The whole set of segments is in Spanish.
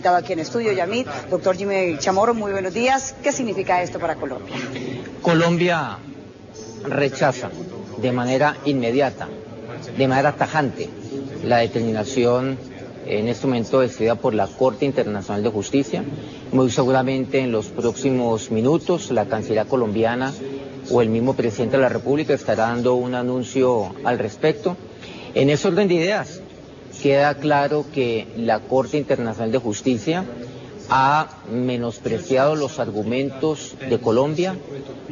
invitado aquí en estudio, Yamid. Doctor Jimmy Chamorro, muy buenos días. ¿Qué significa esto para Colombia? Colombia rechaza de manera inmediata, de manera tajante, la determinación en este momento decidida por la Corte Internacional de Justicia. Muy seguramente en los próximos minutos la Cancillería colombiana o el mismo Presidente de la República estará dando un anuncio al respecto. En ese orden de ideas, queda claro que la Corte Internacional de Justicia ha menospreciado los argumentos de Colombia.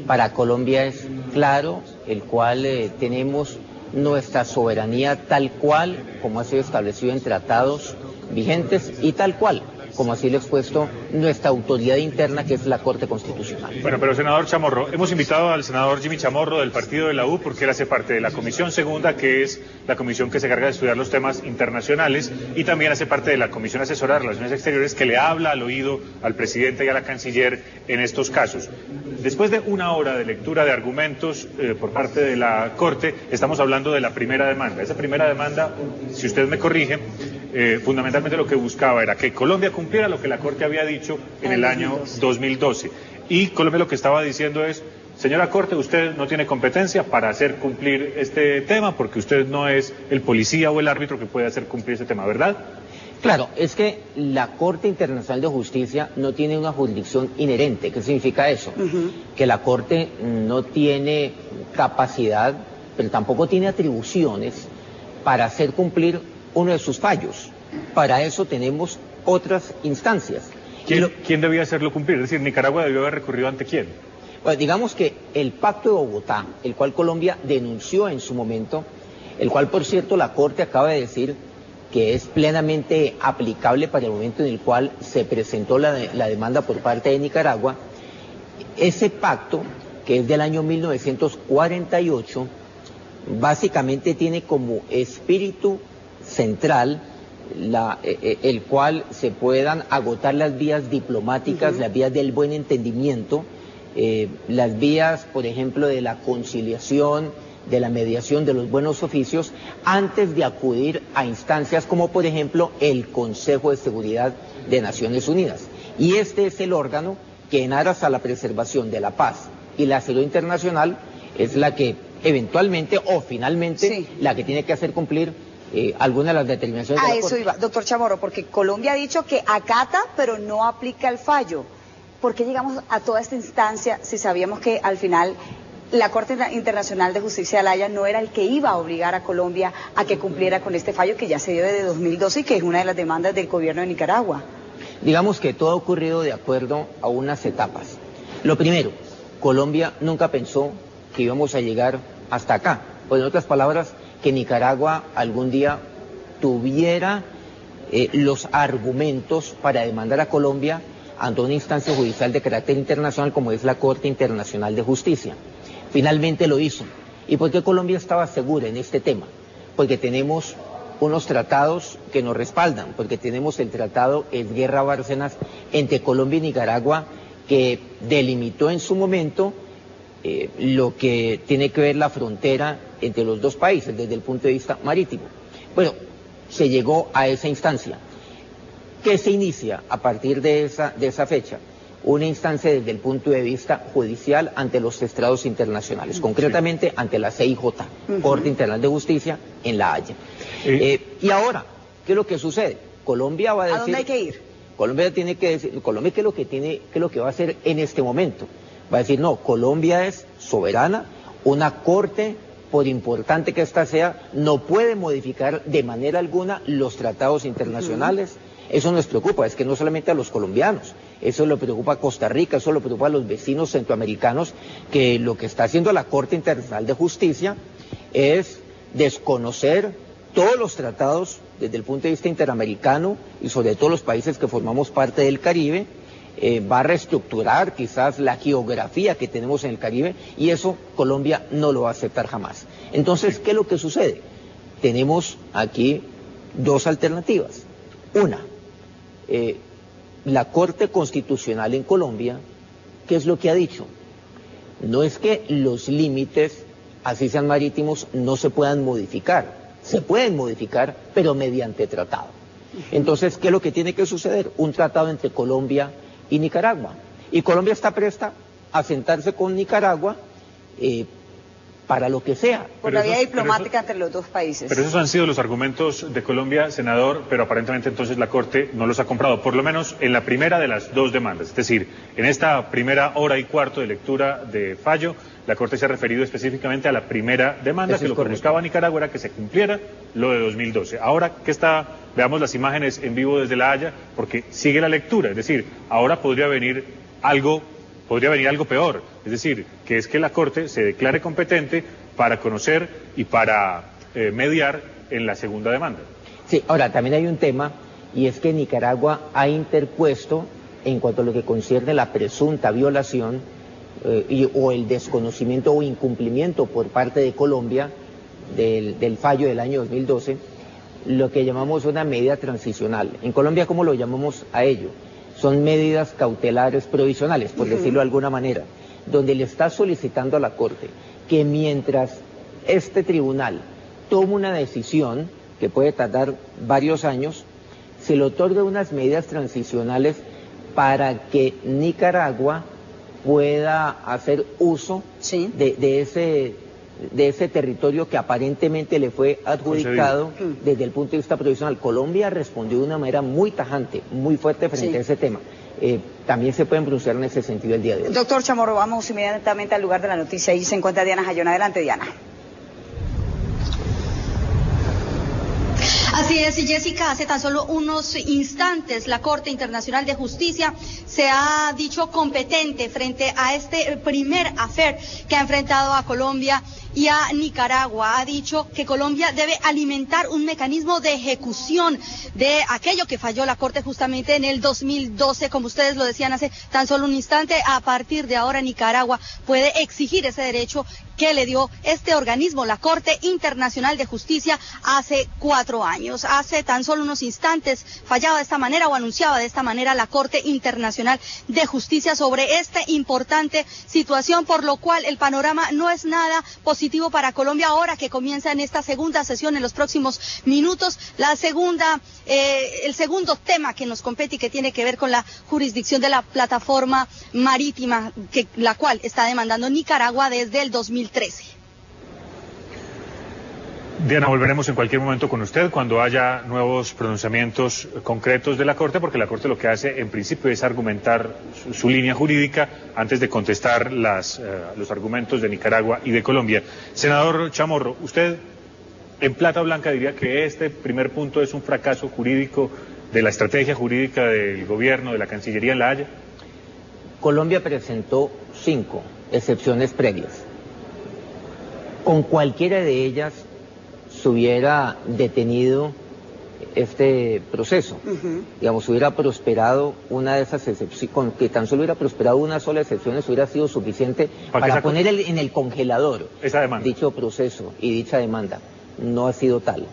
Para Colombia es claro, el cual tenemos nuestra soberanía tal cual como ha sido establecido en tratados vigentes y tal cual como así lo ha expuesto nuestra autoridad interna, que es la Corte Constitucional. Bueno, pero senador Chamorro, hemos invitado al senador Jimmy Chamorro del partido de la U porque él hace parte de la Comisión Segunda, que es la comisión que se encarga de estudiar los temas internacionales, y también hace parte de la Comisión Asesora de Relaciones Exteriores, que le habla al oído al presidente y a la canciller en estos casos. Después de una hora de lectura de argumentos por parte de la Corte, estamos hablando de la primera demanda. Esa primera demanda, si usted me corrige, fundamentalmente lo que buscaba era que Colombia cumpliera lo que la Corte había dicho en el año 2012. Y Colombia lo que estaba diciendo es: señora Corte, usted no tiene competencia para hacer cumplir este tema porque usted no es el policía o el árbitro que puede hacer cumplir ese tema, ¿verdad? Claro, es que la Corte Internacional de Justicia no tiene una jurisdicción inherente. ¿Qué significa eso? Que la Corte no tiene capacidad, pero tampoco tiene atribuciones para hacer cumplir uno de sus fallos. Para eso tenemos otras instancias. ¿Quién debía hacerlo cumplir? Es decir, Nicaragua debió haber recurrido ante quién. Bueno, digamos que el Pacto de Bogotá, el cual Colombia denunció en su momento, el cual por cierto la Corte acaba de decir que es plenamente aplicable para el momento en el cual se presentó la demanda por parte de Nicaragua. Ese pacto, que es del año 1948, básicamente tiene como espíritu central el cual se puedan agotar las vías diplomáticas, las vías del buen entendimiento, las vías, por ejemplo, de la conciliación, de la mediación, de los buenos oficios, antes de acudir a instancias como, por ejemplo, el Consejo de Seguridad de Naciones Unidas. Y este es el órgano que, en aras a la preservación de la paz y la seguridad internacional, es la que eventualmente o finalmente la que tiene que hacer cumplir algunas de las determinaciones de la Corte. A eso iba, doctor Chamorro, porque Colombia ha dicho que acata, pero no aplica el fallo. ¿Por qué llegamos a toda esta instancia si sabíamos que al final la Corte Internacional de Justicia de la Haya no era el que iba a obligar a Colombia a que cumpliera con este fallo que ya se dio desde 2012 y que es una de las demandas del gobierno de Nicaragua? Digamos que todo ha ocurrido de acuerdo a unas etapas. Lo primero, Colombia nunca pensó que íbamos a llegar hasta acá. O en otras palabras, que Nicaragua algún día tuviera los argumentos para demandar a Colombia ante una instancia judicial de carácter internacional como es la Corte Internacional de Justicia. Finalmente lo hizo. ¿Y por qué Colombia estaba segura en este tema? Porque tenemos unos tratados que nos respaldan, porque tenemos el tratado Esguerra-Bárcenas entre Colombia y Nicaragua, que delimitó en su momento lo que tiene que ver la frontera entre los dos países desde el punto de vista marítimo. Bueno, se llegó a esa instancia. ¿Qué se inicia a partir de esa fecha? Una instancia desde el punto de vista judicial ante los estrados internacionales, concretamente ante la CIJ, Corte Internacional de Justicia, en La Haya. Y ahora, ¿qué es lo que sucede? Colombia va a decir... ¿A dónde hay que ir? Colombia tiene que decir, Colombia ¿qué es lo que va a hacer en este momento? Va a decir, no, Colombia es soberana, una Corte, por importante que ésta sea, no puede modificar de manera alguna los tratados internacionales. Eso nos preocupa, es que no solamente a los colombianos, eso le preocupa a Costa Rica, eso le preocupa a los vecinos centroamericanos, que lo que está haciendo la Corte Internacional de Justicia es desconocer todos los tratados desde el punto de vista interamericano y sobre todo los países que formamos parte del Caribe. Va a reestructurar quizás la geografía que tenemos en el Caribe y eso Colombia no lo va a aceptar jamás. Entonces, ¿qué es lo que sucede? Tenemos aquí dos alternativas. Una, la Corte Constitucional en Colombia, ¿qué es lo que ha dicho? No es que los límites, así sean marítimos, no se puedan modificar. Se pueden modificar, pero mediante tratado. Entonces, ¿qué es lo que tiene que suceder? Un tratado entre Colombia y Nicaragua. Y Colombia está presta a sentarse con Nicaragua para lo que sea. Por la vía diplomática entre los dos países. Pero esos han sido los argumentos de Colombia, senador, pero aparentemente entonces la Corte no los ha comprado, por lo menos en la primera de las dos demandas. Es decir, en esta primera hora y cuarto de lectura de fallo, la Corte se ha referido específicamente a la primera demanda, que lo que buscaba Nicaragua era que se cumpliera lo de 2012. Ahora que veamos las imágenes en vivo desde La Haya, porque sigue la lectura, es decir, ahora podría venir algo peor, es decir, que es que la Corte se declare competente para conocer y para mediar en la segunda demanda. Sí, ahora también hay un tema, y es que Nicaragua ha interpuesto, en cuanto a lo que concierne la presunta violación o el desconocimiento o incumplimiento por parte de Colombia del fallo del año 2012, lo que llamamos una medida transicional. En Colombia, ¿cómo lo llamamos a ello? Son medidas cautelares provisionales, por decirlo de alguna manera, donde le está solicitando a la Corte que mientras este tribunal toma una decisión, que puede tardar varios años, se le otorga unas medidas transicionales para que Nicaragua pueda hacer uso de ese territorio que aparentemente le fue adjudicado desde el punto de vista provisional. Colombia respondió de una manera muy tajante, muy fuerte frente a ese tema. También se pueden pronunciar en ese sentido el día de hoy. Doctor Chamorro, vamos inmediatamente al lugar de la noticia. Ahí se encuentra Diana Jayón. Adelante, Diana. Así es, Jessica, hace tan solo unos instantes la Corte Internacional de Justicia se ha dicho competente frente a este primer affair que ha enfrentado a Colombia y a Nicaragua. Ha dicho que Colombia debe alimentar un mecanismo de ejecución de aquello que falló la Corte justamente en el 2012, como ustedes lo decían hace tan solo un instante. A partir de ahora Nicaragua puede exigir ese derecho que le dio este organismo, la Corte Internacional de Justicia, hace 4 años. Hace tan solo unos instantes fallaba de esta manera o anunciaba de esta manera la Corte Internacional de Justicia sobre esta importante situación, por lo cual el panorama no es nada positivo para Colombia ahora que comienza en esta segunda sesión en los próximos minutos. El segundo tema que nos compete y que tiene que ver con la jurisdicción de la plataforma marítima, la cual está demandando Nicaragua desde el 2013. Diana, volveremos en cualquier momento con usted cuando haya nuevos pronunciamientos concretos de la Corte, porque la Corte lo que hace en principio es argumentar su línea jurídica antes de contestar los argumentos de Nicaragua y de Colombia. Senador Chamorro, usted en plata blanca diría que este primer punto es un fracaso jurídico de la estrategia jurídica del gobierno, de la Cancillería en La Haya. Colombia presentó 5 excepciones previas. Con cualquiera de ellas se hubiera detenido este proceso. Digamos, hubiera prosperado una de esas excepciones, con que tan solo hubiera prosperado una sola excepción, eso hubiera sido suficiente para poner en el congelador dicho proceso y dicha demanda. No ha sido tal.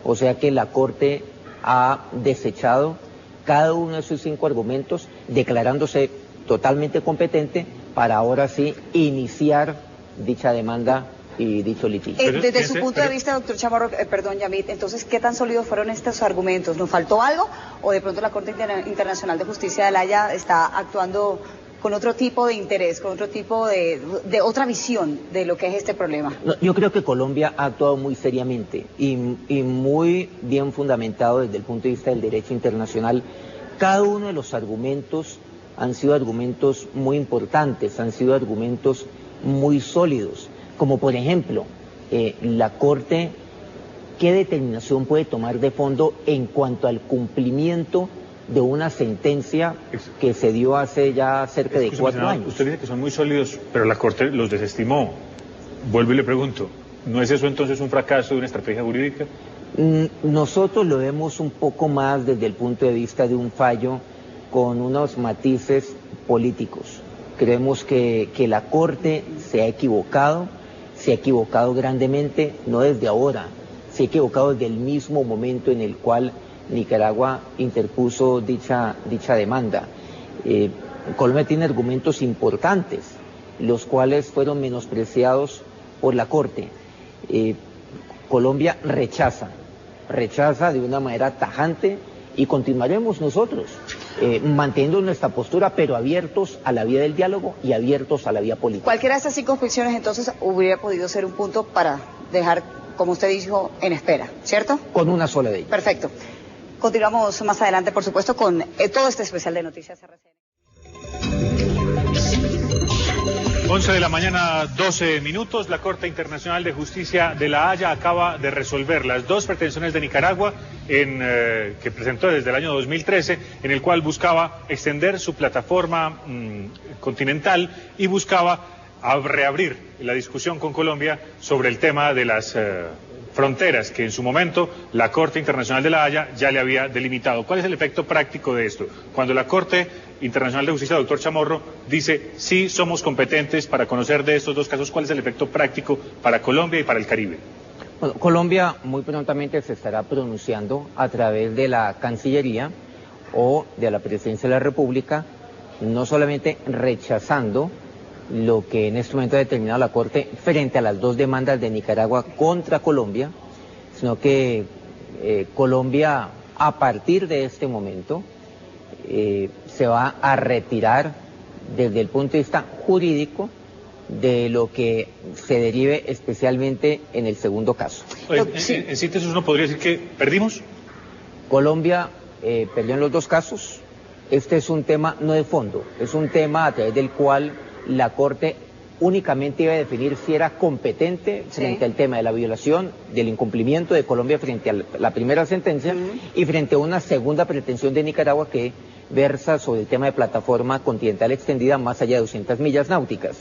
O sea que la Corte ha desechado cada uno de sus 5 argumentos, declarándose totalmente competente para ahora sí iniciar dicha demanda y dicho litigio. Desde su punto de vista, doctor Chamorro, perdón, Yamit, entonces, ¿qué tan sólidos fueron estos argumentos? ¿Nos faltó algo? ¿O de pronto la Corte Internacional de Justicia de La Haya está actuando con otro tipo de interés, con otro tipo de otra visión de lo que es este problema? No, yo creo que Colombia ha actuado muy seriamente y muy bien fundamentado desde el punto de vista del derecho internacional. Cada uno de los argumentos han sido argumentos muy importantes, han sido argumentos muy sólidos. Como por ejemplo, la Corte, ¿qué determinación puede tomar de fondo en cuanto al cumplimiento de una sentencia que se dio hace ya cerca de 4 años? Usted dice que son muy sólidos, pero la Corte los desestimó. Vuelvo y le pregunto, ¿no es eso entonces un fracaso de una estrategia jurídica? Nosotros lo vemos un poco más desde el punto de vista de un fallo con unos matices políticos. Creemos que la Corte se ha equivocado grandemente, no desde ahora, se ha equivocado desde el mismo momento en el cual Nicaragua interpuso dicha demanda. Colombia tiene argumentos importantes, los cuales fueron menospreciados por la Corte. Colombia rechaza de una manera tajante y continuaremos nosotros manteniendo nuestra postura, pero abiertos a la vía del diálogo y abiertos a la vía política. Cualquiera de estas 5 opciones entonces hubiera podido ser un punto para dejar, como usted dijo, en espera, ¿cierto? Con una sola de ellas. Perfecto. Continuamos más adelante, por supuesto, con todo este especial de Noticias RCN. 11 de la mañana, 12 minutos. La Corte Internacional de Justicia de La Haya acaba de resolver las 2 pretensiones de Nicaragua que presentó desde el año 2013, en el cual buscaba extender su plataforma continental y buscaba reabrir la discusión con Colombia sobre el tema de las fronteras que en su momento la Corte Internacional de La Haya ya le había delimitado. ¿Cuál es el efecto práctico de esto? Cuando la Corte Internacional de Justicia, doctor Chamorro, dice sí somos competentes para conocer de estos 2 casos, ¿cuál es el efecto práctico para Colombia y para el Caribe? Bueno, Colombia muy prontamente se estará pronunciando a través de la Cancillería o de la Presidencia de la República, no solamente rechazando lo que en este momento ha determinado la Corte frente a las 2 demandas de Nicaragua contra Colombia, sino que Colombia a partir de este momento se va a retirar desde el punto de vista jurídico de lo que se derive especialmente en el segundo caso. En síntesis, uno podría decir que perdimos. Colombia perdió en los 2 casos. Este es un tema no de fondo, es un tema a través del cual la Corte únicamente iba a definir si era competente frente al tema de la violación, del incumplimiento de Colombia frente a la primera sentencia y frente a una segunda pretensión de Nicaragua que versa sobre el tema de plataforma continental extendida más allá de 200 millas náuticas.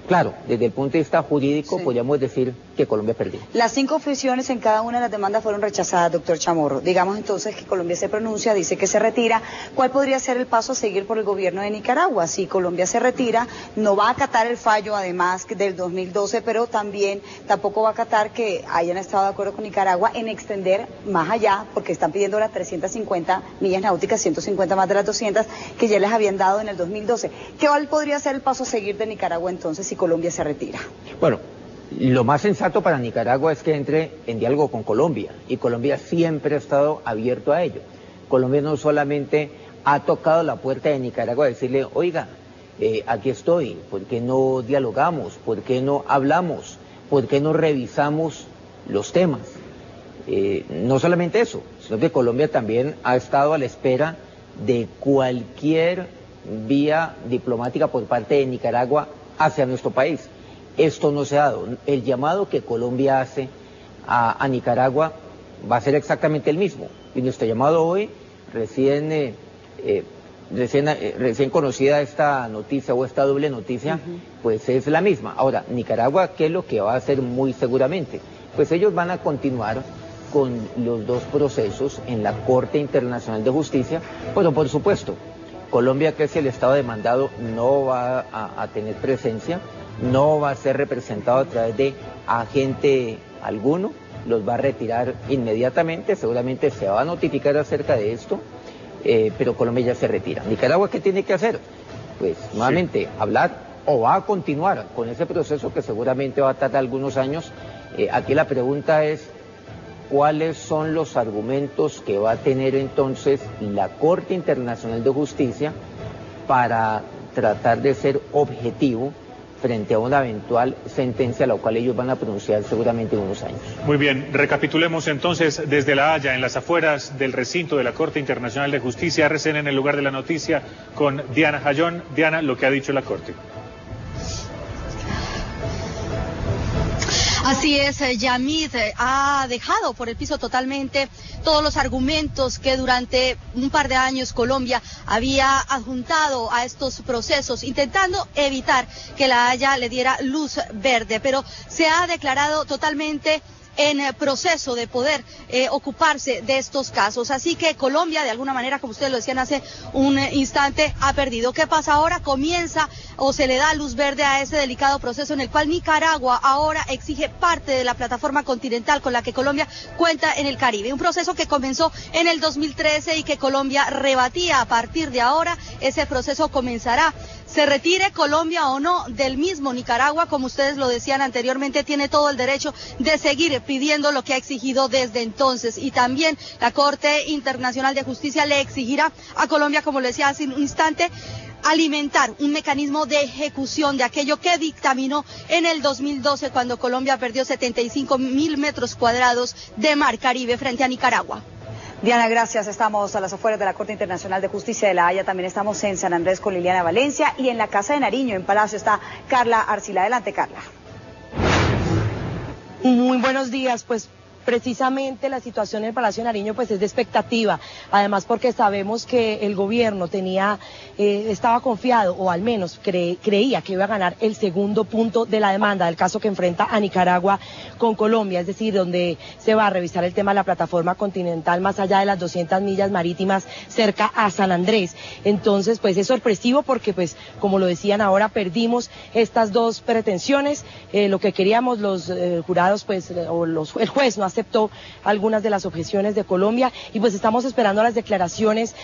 Claro, desde el punto de vista jurídico podríamos decir que Colombia perdió. Las 5 opciones en cada una de las demandas fueron rechazadas, doctor Chamorro. Digamos entonces que Colombia se pronuncia, dice que se retira. ¿Cuál podría ser el paso a seguir por el gobierno de Nicaragua? Si Colombia se retira, no va a acatar el fallo, además del 2012, pero tampoco va a acatar que hayan estado de acuerdo con Nicaragua en extender más allá, porque están pidiendo las 350 millas náuticas, 150 más de las 200 que ya les habían dado en el 2012. ¿Cuál podría ser el paso a seguir de Nicaragua entonces si Colombia se retira? Bueno, lo más sensato para Nicaragua es que entre en diálogo con Colombia, y Colombia siempre ha estado abierto a ello. Colombia no solamente ha tocado la puerta de Nicaragua a decirle, oiga, aquí estoy, ¿por qué no dialogamos? ¿Por qué no hablamos? ¿Por qué no revisamos los temas? No solamente eso, sino que Colombia también ha estado a la espera de cualquier vía diplomática por parte de Nicaragua hacia nuestro país. Esto no se ha dado. El llamado que Colombia hace a Nicaragua va a ser exactamente el mismo. Y nuestro llamado hoy, recién conocida esta noticia o esta doble noticia, pues es la misma. Ahora, Nicaragua, ¿qué es lo que va a hacer muy seguramente? Pues ellos van a continuar con los 2 procesos en la Corte Internacional de Justicia, pero por supuesto, Colombia, que es el Estado demandado, no va a tener presencia, no va a ser representado a través de agente alguno, los va a retirar inmediatamente, seguramente se va a notificar acerca de esto, pero Colombia ya se retira. ¿Nicaragua qué tiene que hacer? Pues nuevamente hablar o va a continuar con ese proceso que seguramente va a tardar algunos años. Aquí la pregunta es, ¿cuáles son los argumentos que va a tener entonces la Corte Internacional de Justicia para tratar de ser objetivo frente a una eventual sentencia, la cual ellos van a pronunciar seguramente en unos años? Muy bien, recapitulemos entonces desde La Haya, en las afueras del recinto de la Corte Internacional de Justicia, RCN en el lugar de la noticia, con Diana Jayón. Diana, lo que ha dicho la Corte. Así es, Yamid ha dejado por el piso totalmente todos los argumentos que durante un par de años Colombia había adjuntado a estos procesos, intentando evitar que La Haya le diera luz verde, pero se ha declarado totalmente en proceso de poder ocuparse de estos casos. Así que Colombia, de alguna manera, como ustedes lo decían hace un instante, ha perdido. ¿Qué pasa ahora? Comienza o se le da luz verde a ese delicado proceso en el cual Nicaragua ahora exige parte de la plataforma continental con la que Colombia cuenta en el Caribe. Un proceso que comenzó en el 2013 y que Colombia rebatía. A partir de ahora, ese proceso comenzará se retire Colombia o no del mismo, Nicaragua, como ustedes lo decían anteriormente, tiene todo el derecho de seguir pidiendo lo que ha exigido desde entonces. Y también la Corte Internacional de Justicia le exigirá a Colombia, como lo decía hace un instante, alimentar un mecanismo de ejecución de aquello que dictaminó en el 2012 cuando Colombia perdió 75.000 metros cuadrados de mar Caribe frente a Nicaragua. Diana, gracias. Estamos a las afueras de la Corte Internacional de Justicia de La Haya. También estamos en San Andrés con Liliana Valencia y en la Casa de Nariño, en Palacio, está Carla Arcila. Adelante, Carla. Muy buenos días, pues precisamente la situación en el Palacio de Nariño pues es de expectativa, además porque sabemos que el gobierno estaba confiado, o al menos creía que iba a ganar el segundo punto de la demanda del caso que enfrenta a Nicaragua con Colombia, es decir, donde se va a revisar el tema de la plataforma continental más allá de las 200 millas marítimas cerca a San Andrés. Entonces pues es sorpresivo porque pues como lo decían ahora, perdimos estas dos pretensiones, lo que queríamos los jurados pues, el juez no aceptó algunas de las objeciones de Colombia y pues estamos esperando las declaraciones,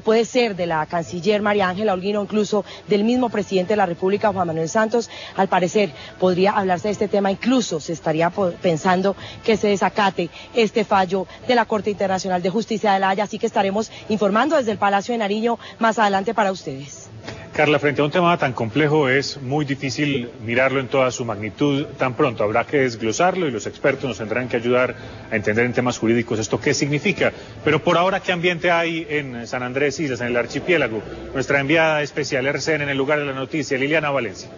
puede ser de la canciller María Ángela Holguín o incluso del mismo presidente de la República, Juan Manuel Santos. Al parecer podría hablarse de este tema, incluso se estaría pensando que se desacate este fallo de la Corte Internacional de Justicia de La Haya, así que estaremos informando desde el Palacio de Nariño más adelante para ustedes. Carla, frente a un tema tan complejo es muy difícil mirarlo en toda su magnitud tan pronto. Habrá que desglosarlo y los expertos nos tendrán que ayudar a entender en temas jurídicos esto qué significa. Pero por ahora, ¿qué ambiente hay en San Andrés Islas, en el archipiélago? Nuestra enviada especial RCN en el lugar de la noticia, Liliana Valencia.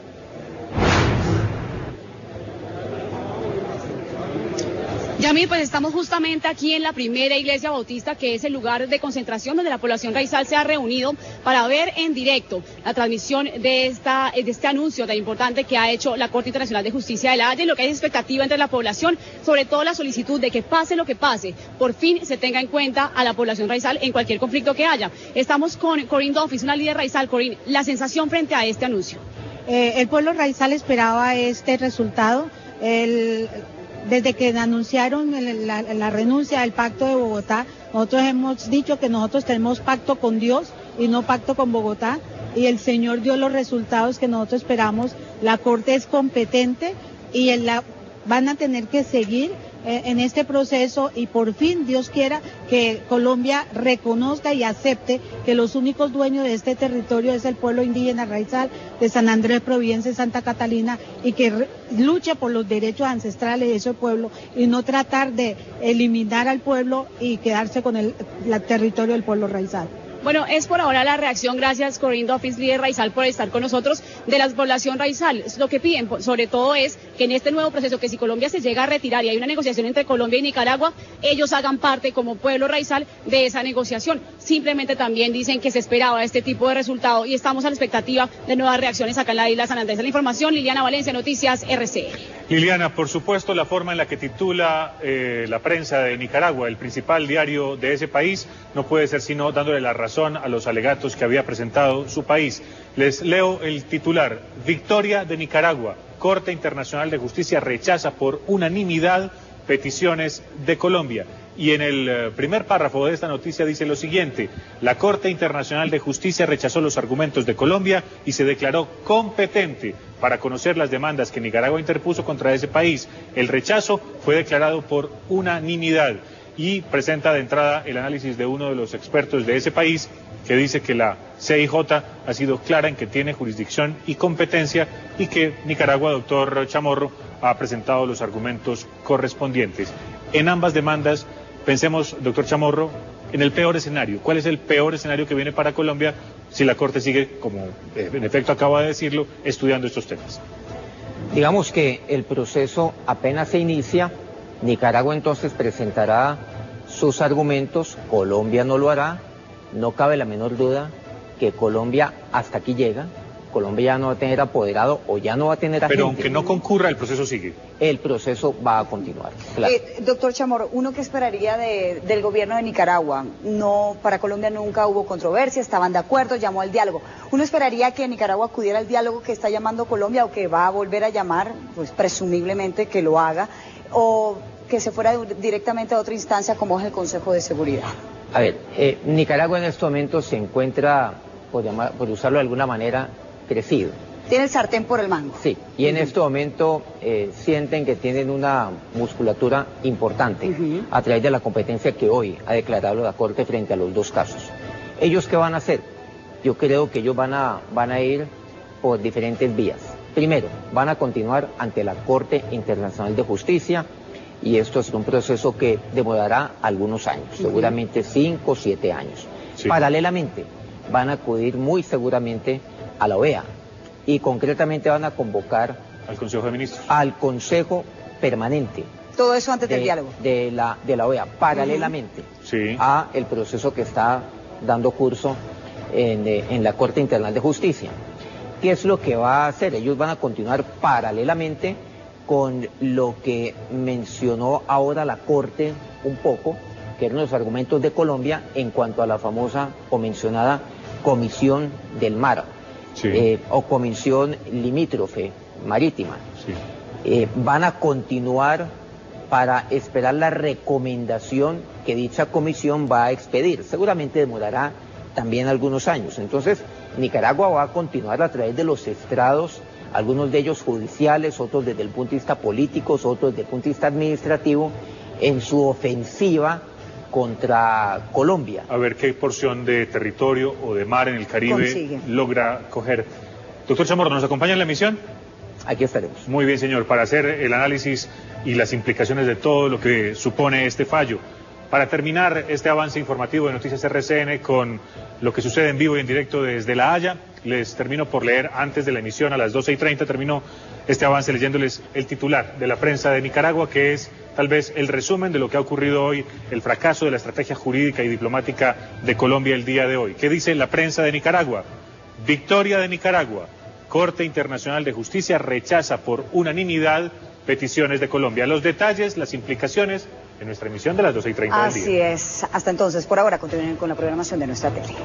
Yamil, pues estamos justamente aquí en la primera iglesia bautista, que es el lugar de concentración donde la población raizal se ha reunido para ver en directo la transmisión de este anuncio tan importante que ha hecho la Corte Internacional de Justicia de La Haya, y lo que hay expectativa entre la población, sobre todo la solicitud de que pase lo que pase, por fin se tenga en cuenta a la población raizal en cualquier conflicto que haya. Estamos con Corinne Duffy, una líder raizal. Corinne, la sensación frente a este anuncio. El pueblo raizal esperaba este resultado. Desde que anunciaron la renuncia del pacto de Bogotá, nosotros hemos dicho que nosotros tenemos pacto con Dios y no pacto con Bogotá, y el Señor dio los resultados que nosotros esperamos. La Corte es competente y van a tener que seguir en este proceso, y por fin, Dios quiera, que Colombia reconozca y acepte que los únicos dueños de este territorio es el pueblo indígena raizal de San Andrés, Providencia y Santa Catalina, y que luche por los derechos ancestrales de ese pueblo y no tratar de eliminar al pueblo y quedarse con el territorio del pueblo raizal. Bueno, es por ahora la reacción, gracias Corinne Duffy, líder raizal, por estar con nosotros, de la población raizal. Lo que piden, sobre todo, es que en este nuevo proceso, que si Colombia se llega a retirar y hay una negociación entre Colombia y Nicaragua, ellos hagan parte como pueblo raizal de esa negociación. Simplemente también dicen que se esperaba este tipo de resultado y estamos a la expectativa de nuevas reacciones acá en la isla San Andrés. La información, Liliana Valencia, Noticias RCN. Liliana, por supuesto, la forma en la que titula la prensa de Nicaragua, el principal diario de ese país, no puede ser sino dándole la razón a los alegatos que había presentado su país. Les leo el titular: Victoria de Nicaragua. Corte Internacional de Justicia rechaza por unanimidad peticiones de Colombia. Y en el primer párrafo de esta noticia dice lo siguiente: la Corte Internacional de Justicia rechazó los argumentos de Colombia y se declaró competente para conocer las demandas que Nicaragua interpuso contra ese país. El rechazo fue declarado por unanimidad. Y presenta de entrada el análisis de uno de los expertos de ese país, que dice que la CIJ ha sido clara en que tiene jurisdicción y competencia, y que Nicaragua, doctor Chamorro, ha presentado los argumentos correspondientes. En ambas demandas, pensemos, doctor Chamorro, en el peor escenario. ¿Cuál es el peor escenario que viene para Colombia si la Corte sigue, como en efecto acaba de decirlo, estudiando estos temas? Digamos que el proceso apenas se inicia. Nicaragua entonces presentará sus argumentos, Colombia no lo hará, no cabe la menor duda que Colombia hasta aquí llega, Colombia ya no va a tener apoderado o ya no va a tener agente. Pero aunque no concurra, el proceso sigue. El proceso va a continuar, claro. Doctor Chamorro, ¿uno qué esperaría del gobierno de Nicaragua? No, para Colombia nunca hubo controversia, estaban de acuerdo, llamó al diálogo. ¿Uno esperaría que Nicaragua acudiera al diálogo que está llamando Colombia o que va a volver a llamar, pues presumiblemente que lo haga, o que se fuera directamente a otra instancia como es el Consejo de Seguridad? A ver, Nicaragua en este momento se encuentra, por usarlo de alguna manera, crecido. Tiene el sartén por el mango. Sí, y en este momento sienten que tienen una musculatura importante a través de la competencia que hoy ha declarado la Corte frente a los dos casos. ¿Ellos qué van a hacer? Yo creo que ellos van a ir por diferentes vías. Primero, van a continuar ante la Corte Internacional de Justicia, y esto es un proceso que demorará algunos años, seguramente 5 o 7 años. Sí. Paralelamente, van a acudir muy seguramente a la OEA, y concretamente van a convocar al Consejo de Ministros, al Consejo Permanente. Todo eso antes del diálogo. De la OEA, paralelamente a el proceso que está dando curso en la Corte Internacional de Justicia. ¿Qué es lo que va a hacer? Ellos van a continuar paralelamente con lo que mencionó ahora la Corte un poco, que eran los argumentos de Colombia en cuanto a la famosa o mencionada Comisión del Mar. O comisión limítrofe marítima. Van a continuar para esperar la recomendación que dicha comisión va a expedir. Seguramente demorará también algunos años. Entonces, Nicaragua va a continuar a través de los estrados, algunos de ellos judiciales, otros desde el punto de vista político, otros desde el punto de vista administrativo, en su ofensiva contra Colombia. A ver qué porción de territorio o de mar en el Caribe logra coger. Doctor Chamorro, ¿nos acompaña en la emisión? Aquí estaremos. Muy bien, señor, para hacer el análisis y las implicaciones de todo lo que supone este fallo. Para terminar este avance informativo de Noticias RCN con lo que sucede en vivo y en directo desde La Haya, les termino por leer antes de la emisión a las 12:30, termino este avance leyéndoles el titular de la prensa de Nicaragua, que es tal vez el resumen de lo que ha ocurrido hoy, el fracaso de la estrategia jurídica y diplomática de Colombia el día de hoy. ¿Qué dice la prensa de Nicaragua? Victoria de Nicaragua. Corte Internacional de Justicia rechaza por unanimidad peticiones de Colombia. Los detalles, las implicaciones en nuestra emisión de las 12:30 del día. Así es. Hasta entonces, por ahora, continúen con la programación de nuestra tele.